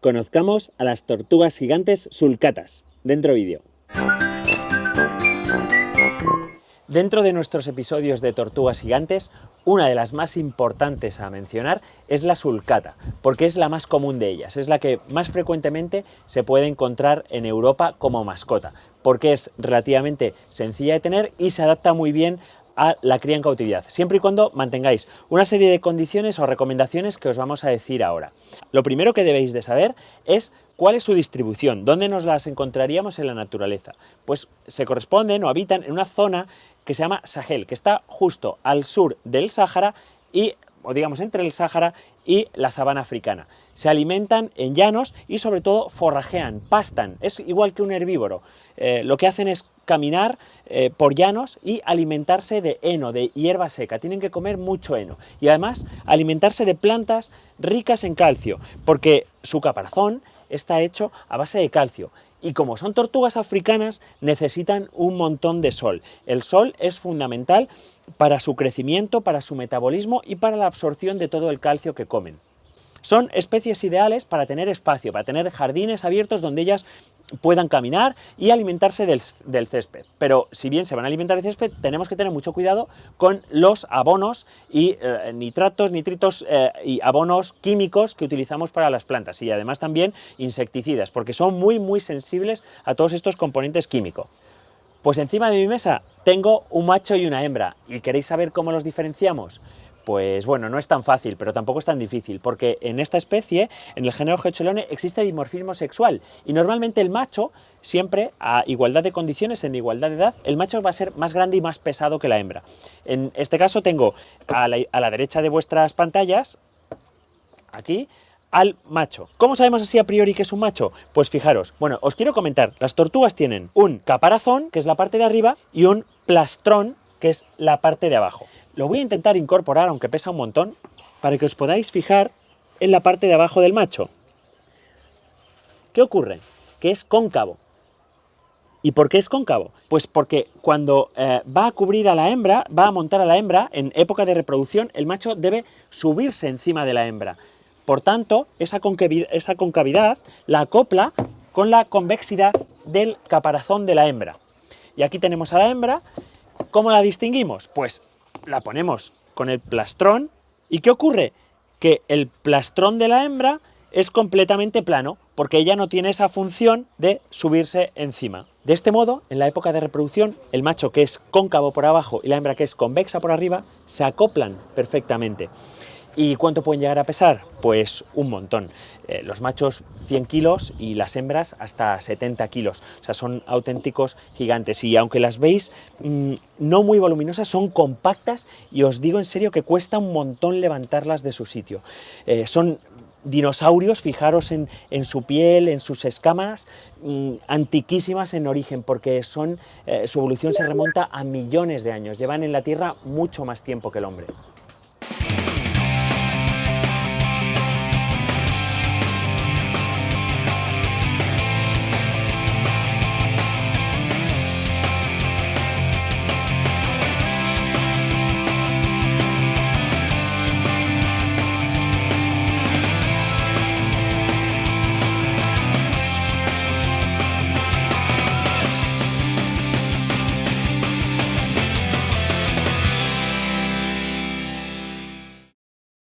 Conozcamos a las tortugas gigantes sulcatas. Dentro vídeo. Dentro de nuestros episodios de tortugas gigantes, una de las más importantes a mencionar es la sulcata, porque es la más común de ellas, es la que más frecuentemente se puede encontrar en Europa como mascota, porque es relativamente sencilla de tener y se adapta muy bien a la cría en cautividad, siempre y cuando mantengáis una serie de condiciones o recomendaciones que os vamos a decir ahora. Lo primero que debéis de saber es cuál es su distribución, dónde nos las encontraríamos en la naturaleza. Pues se corresponden o habitan en una zona que se llama Sahel, que está justo al sur del Sáhara o digamos entre el Sáhara y la sabana africana. Se alimentan en llanos y sobre todo forrajean, pastan, es igual que un herbívoro. Lo que hacen es caminar por llanos y alimentarse de heno, de hierba seca. Tienen que comer mucho heno y además alimentarse de plantas ricas en calcio, porque su caparazón está hecho a base de calcio. Y como son tortugas africanas, necesitan un montón de sol. El sol es fundamental para su crecimiento, para su metabolismo y para la absorción de todo el calcio que comen. Son especies ideales para tener espacio, para tener jardines abiertos donde ellas puedan caminar y alimentarse del césped. Pero si bien se van a alimentar del césped, tenemos que tener mucho cuidado con los abonos y nitratos, nitritos y abonos químicos que utilizamos para las plantas, y además también insecticidas, porque son muy sensibles a todos estos componentes químicos. Pues encima de mi mesa tengo un macho y una hembra, ¿y queréis saber cómo los diferenciamos? Pues bueno, no es tan fácil, pero tampoco es tan difícil, porque en esta especie, en el género Geochelone, existe dimorfismo sexual, y normalmente el macho, siempre a igualdad de condiciones, en igualdad de edad, el macho va a ser más grande y más pesado que la hembra. En este caso tengo a la derecha de vuestras pantallas, aquí, al macho. ¿Cómo sabemos así a priori que es un macho? Pues fijaros, bueno, os quiero comentar, las tortugas tienen un caparazón, que es la parte de arriba, y un plastrón, que es la parte de abajo. Lo voy a intentar incorporar, aunque pesa un montón, para que os podáis fijar en la parte de abajo del macho. ¿Qué ocurre? Que es cóncavo. ¿Y por qué es cóncavo? Pues porque cuando va a cubrir a la hembra, va a montar a la hembra, en época de reproducción, el macho debe subirse encima de la hembra. Por tanto, esa concavidad la acopla con la convexidad del caparazón de la hembra. Y aquí tenemos a la hembra. ¿Cómo la distinguimos? Pues la ponemos con el plastrón. ¿Y qué ocurre? Que el plastrón de la hembra es completamente plano, porque ella no tiene esa función de subirse encima. De este modo, en la época de reproducción, el macho, que es cóncavo por abajo, y la hembra, que es convexa por arriba, se acoplan perfectamente. ¿Y cuánto pueden llegar a pesar? Pues un montón. Los machos 100 kilos y las hembras hasta 70 kilos. O sea, son auténticos gigantes. Y aunque las veis no muy voluminosas, son compactas y os digo en serio que cuesta un montón levantarlas de su sitio. Son dinosaurios, fijaros en su piel, en sus escamas, antiquísimas en origen, porque su evolución se remonta a millones de años. Llevan en la Tierra mucho más tiempo que el hombre.